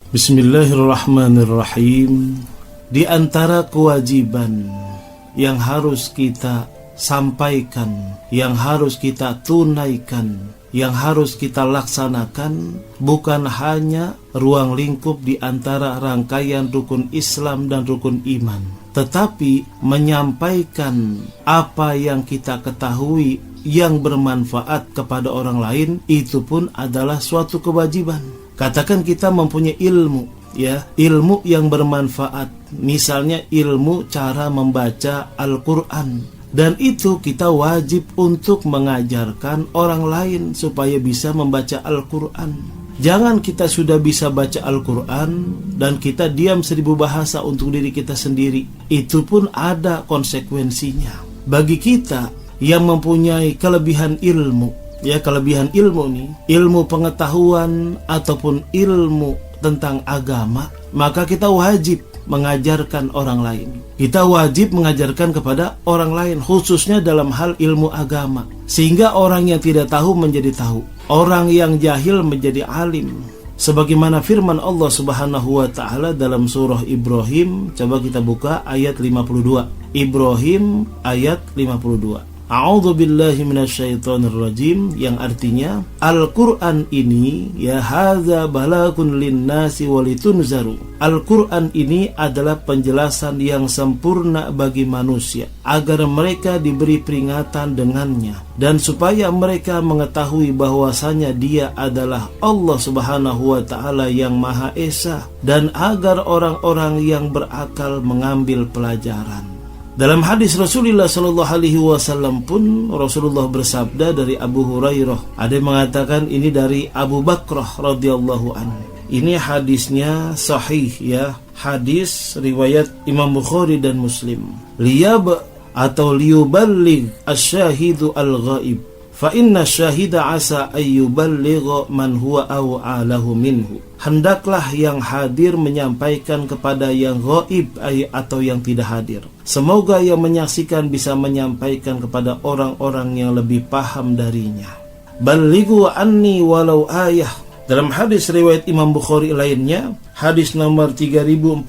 Bismillahirrahmanirrahim. Di antara kewajiban yang harus kita sampaikan, yang harus kita tunaikan, yang harus kita laksanakan, bukan hanya ruang lingkup di antara rangkaian rukun Islam dan rukun iman, tetapi menyampaikan apa yang kita ketahui yang bermanfaat kepada orang lain, itu pun adalah suatu kewajiban. Katakan kita mempunyai ilmu, ilmu yang bermanfaat, misalnya ilmu cara membaca Al-Quran, dan itu kita wajib untuk mengajarkan orang lain supaya bisa membaca Al-Quran. Jangan kita sudah bisa baca Al-Quran dan kita diam 1000 bahasa untuk diri kita sendiri. Itu pun ada konsekuensinya. Bagi kita yang mempunyai kelebihan ilmu, kelebihan ilmu nih, ilmu pengetahuan ataupun ilmu tentang agama, maka kita wajib mengajarkan orang lain. Kita wajib mengajarkan kepada orang lain, khususnya dalam hal ilmu agama, sehingga orang yang tidak tahu menjadi tahu, orang yang jahil menjadi alim. Sebagaimana firman Allah Subhanahu wa taala dalam surah Ibrahim, coba kita buka ayat 52. Ibrahim ayat 52. A'udzu billahi minasyaitonir rajim, yang artinya Al-Qur'an ini hadza balakun linnasi walitunzaru. Al-Qur'an ini adalah penjelasan yang sempurna bagi manusia agar mereka diberi peringatan dengannya dan supaya mereka mengetahui bahwasanya Dia adalah Allah Subhanahu wa taala yang Maha Esa, dan agar orang-orang yang berakal mengambil pelajaran. Dalam hadis Rasulullah SAW pun Rasulullah bersabda dari Abu Hurairah, ada yang mengatakan ini dari Abu Bakrah radhiyallahu anhu. Ini hadisnya sahih, hadis riwayat Imam Bukhari dan Muslim. Liyab atau liyuballigh asy-syahidu al-ghaib, fa inna syahida asa ayyuballigha man huwa aw'alahu minhu. Hendaklah yang hadir menyampaikan kepada yang ghaib atau yang tidak hadir. Semoga yang menyaksikan bisa menyampaikan kepada orang-orang yang lebih paham darinya. Ballighu anni walau ayah. Dalam hadis riwayat Imam Bukhari lainnya, hadis nomor 3461,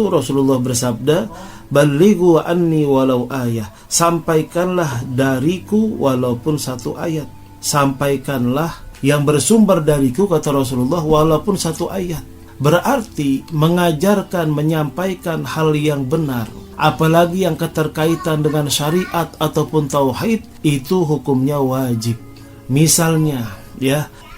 Rasulullah bersabda, Ballighu anni walau ayah. Sampaikanlah dariku walaupun satu ayat. Sampaikanlah yang bersumber dariku, kata Rasulullah, walaupun satu ayat. Berarti mengajarkan, menyampaikan hal yang benar, apalagi yang keterkaitan dengan syariat ataupun tauhid, itu hukumnya wajib. Misalnya,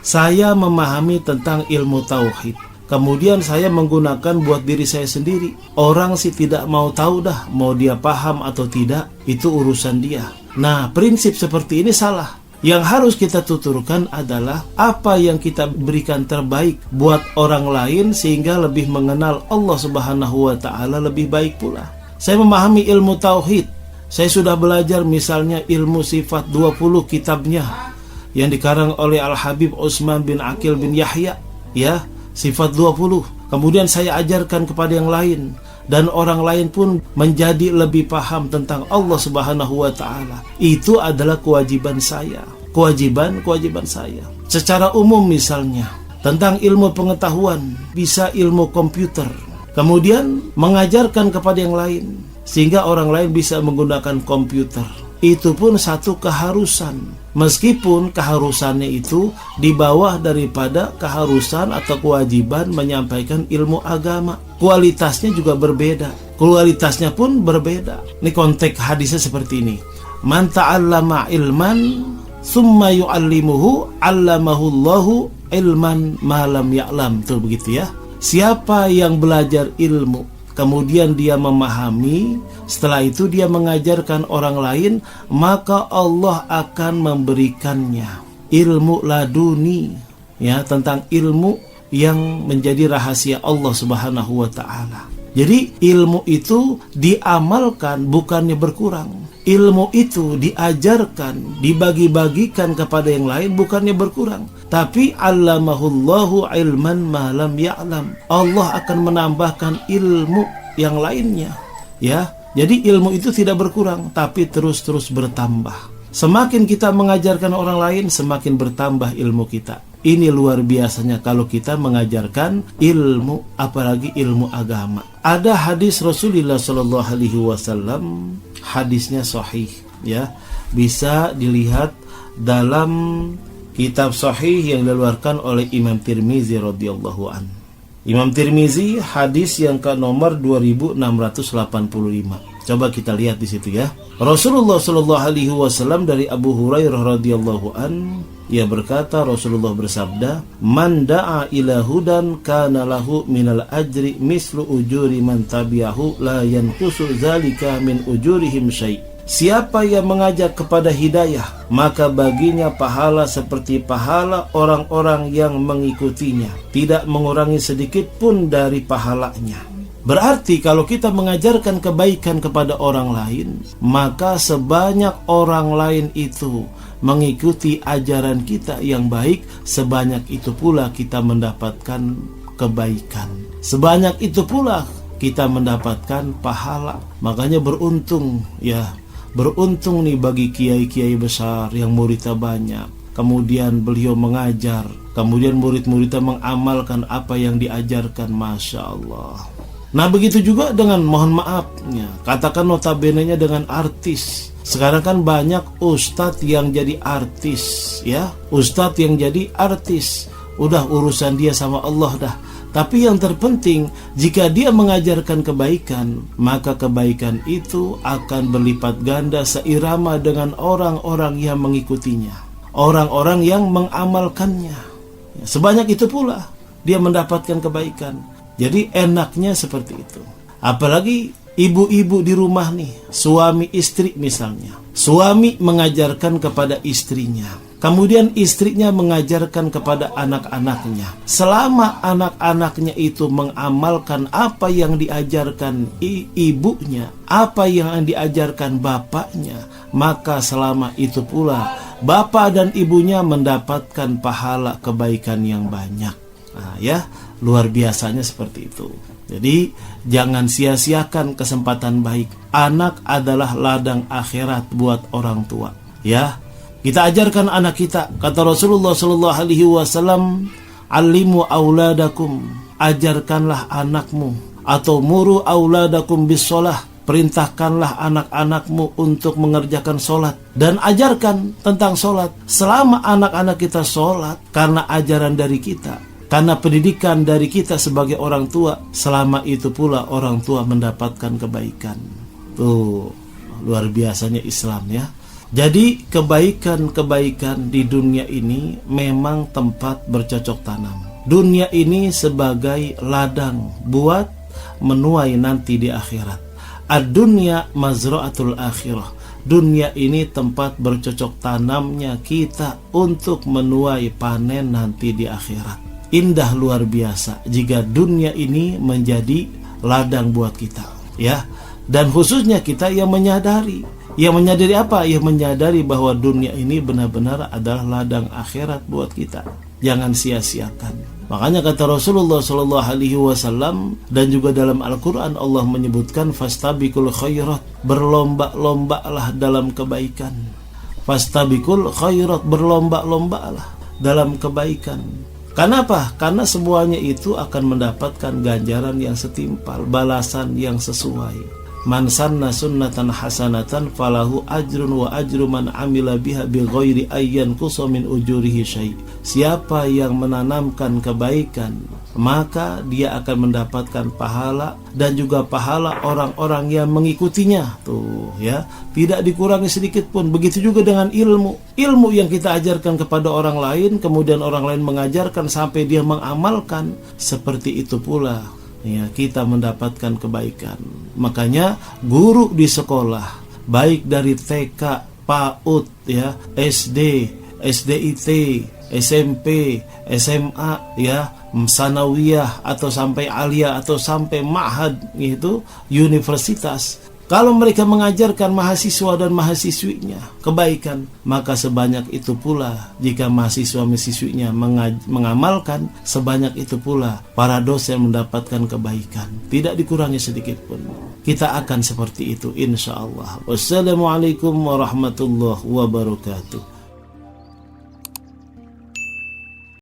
saya memahami tentang ilmu tauhid, kemudian saya menggunakan buat diri saya sendiri. Orang sih tidak mau tahu dah, mau dia paham atau tidak, itu urusan dia. Nah, prinsip seperti ini salah. Yang harus kita tuturkan adalah apa yang kita berikan terbaik buat orang lain sehingga lebih mengenal Allah Subhanahu wa taala lebih baik pula. Saya memahami ilmu tauhid. Saya sudah belajar misalnya ilmu sifat 20 kitabnya yang dikarang oleh Al-Habib Utsman bin Aqil bin Yahya, sifat 20. Kemudian saya ajarkan kepada yang lain, dan orang lain pun menjadi lebih paham tentang Allah Subhanahu wa taala. Itu adalah kewajiban saya, kewajiban saya. Secara umum misalnya tentang ilmu pengetahuan, bisa ilmu komputer, kemudian mengajarkan kepada yang lain sehingga orang lain bisa menggunakan komputer. Itu pun satu keharusan, meskipun keharusannya itu di bawah daripada keharusan atau kewajiban menyampaikan ilmu agama. Kualitasnya juga berbeda, kualitasnya pun berbeda. Ini konteks hadisnya seperti ini. Man ta'allama ilman summa yu'allimuhu 'allamahullahu ilman ma lam ya'lam. Tuh begitu ya. Siapa yang belajar ilmu, kemudian dia memahami, setelah itu dia mengajarkan orang lain, maka Allah akan memberikannya ilmu laduni, tentang ilmu yang menjadi rahasia Allah Subhanahu wa taala. Jadi ilmu itu diamalkan, bukannya berkurang. Ilmu itu diajarkan, dibagi-bagikan kepada yang lain, bukannya berkurang. Tapi allamahullahu ilman ma lam ya'lam. Allah akan menambahkan ilmu yang lainnya, Jadi ilmu itu tidak berkurang, tapi terus-terus bertambah. Semakin kita mengajarkan orang lain, semakin bertambah ilmu kita. Ini luar biasanya kalau kita mengajarkan ilmu, apalagi ilmu agama. Ada hadis Rasulullah Shallallahu Alaihi Wasallam, hadisnya sahih, ya, bisa dilihat dalam kitab sahih yang dikeluarkan oleh Imam Tirmizi radhiyallahu an. Imam Tirmizi hadis yang ke nomor 2685. Coba kita lihat di situ ya. Rasulullah Shallallahu Alaihi Wasallam dari Abu Hurairah radhiyallahu an, ia berkata, Rasulullah bersabda, "Man da'a ila hudan kana lahu minal ajri mislu ujuri man tabi'ahu la yanqusu dzalika min ujurihim syai'." Siapa yang mengajak kepada hidayah, maka baginya pahala seperti pahala orang-orang yang mengikutinya, tidak mengurangi sedikit pun dari pahalanya. Berarti kalau kita mengajarkan kebaikan kepada orang lain, maka sebanyak orang lain itu mengikuti ajaran kita yang baik, sebanyak itu pula kita mendapatkan kebaikan. Sebanyak itu pula kita mendapatkan pahala. Makanya beruntung ya, beruntung nih bagi kiai-kiai besar yang muridnya banyak. Kemudian beliau mengajar, kemudian murid-muridnya mengamalkan apa yang diajarkan, Masya Allah. Nah begitu juga dengan, mohon maaf ya, katakan notabene-nya dengan artis. Sekarang kan banyak ustadz yang jadi artis ya, ustadz yang jadi artis. Udah urusan dia sama Allah dah. Tapi yang terpenting, jika dia mengajarkan kebaikan, maka kebaikan itu akan berlipat ganda seirama dengan orang-orang yang mengikutinya, orang-orang yang mengamalkannya. Sebanyak itu pula dia mendapatkan kebaikan. Jadi enaknya seperti itu. Apalagi ibu-ibu di rumah nih, suami istri misalnya. Suami mengajarkan kepada istrinya, kemudian istrinya mengajarkan kepada anak-anaknya. Selama anak-anaknya itu mengamalkan apa yang diajarkan ibunya, apa yang diajarkan bapaknya, maka selama itu pula bapak dan ibunya mendapatkan pahala kebaikan yang banyak. Nah, ya, luar biasanya seperti itu. Jadi jangan sia-siakan kesempatan baik. Anak adalah ladang akhirat buat orang tua. Ya, kita ajarkan anak kita. Kata Rasulullah Shallallahu Alaihi Wasallam, "Alimu auladakum." Ajarkanlah anakmu, atau muru auladakum bis-shalah. Perintahkanlah anak-anakmu untuk mengerjakan sholat, dan ajarkan tentang sholat. Selama anak-anak kita sholat, karena ajaran dari kita, karena pendidikan dari kita sebagai orang tua, selama itu pula orang tua mendapatkan kebaikan. Tuh, luar biasanya Islam ya. Jadi kebaikan-kebaikan di dunia ini memang tempat bercocok tanam. Dunia ini sebagai ladang buat menuai nanti di akhirat. Ad-dunya mazra'atul akhirah. Dunia ini tempat bercocok tanamnya kita untuk menuai panen nanti di akhirat. Indah luar biasa jika dunia ini menjadi ladang buat kita ya. Dan khususnya kita yang menyadari apa? Yang menyadari bahwa dunia ini benar-benar adalah ladang akhirat buat kita. Jangan sia-siakan. Makanya kata Rasulullah Shallallahu Alaihi Wasallam, dan juga dalam Al-Quran Allah menyebutkan, fastabiqul khairat, berlomba-lombalah dalam kebaikan. Fastabiqul khairat, berlomba-lombalah dalam kebaikan. Kenapa? Karena semuanya itu akan mendapatkan ganjaran yang setimpal, balasan yang sesuai. Man sanna sunnatan hasanatan falahu ajrun wa ajru man amila biha bighairi ayyan qusa min ujurihi syai'. Siapa yang menanamkan kebaikan, maka dia akan mendapatkan pahala dan juga pahala orang-orang yang mengikutinya. Tuh ya, tidak dikurangi sedikit pun. Begitu juga dengan ilmu yang kita ajarkan kepada orang lain, kemudian orang lain mengajarkan sampai dia mengamalkan, seperti itu pula ya, kita mendapatkan kebaikan. Makanya guru di sekolah, baik dari TK, PAUD ya, SD, SDIT, SMP, SMA ya, sanawiyah atau sampai aliyah atau sampai ma'had itu, universitas. Kalau mereka mengajarkan mahasiswa dan mahasiswinya kebaikan, maka sebanyak itu pula jika mahasiswa-mahasiswinya mengamalkan, sebanyak itu pula para dosen mendapatkan kebaikan. Tidak dikurangi sedikit pun. Kita akan seperti itu insya Allah. Wassalamualaikum warahmatullahi wabarakatuh.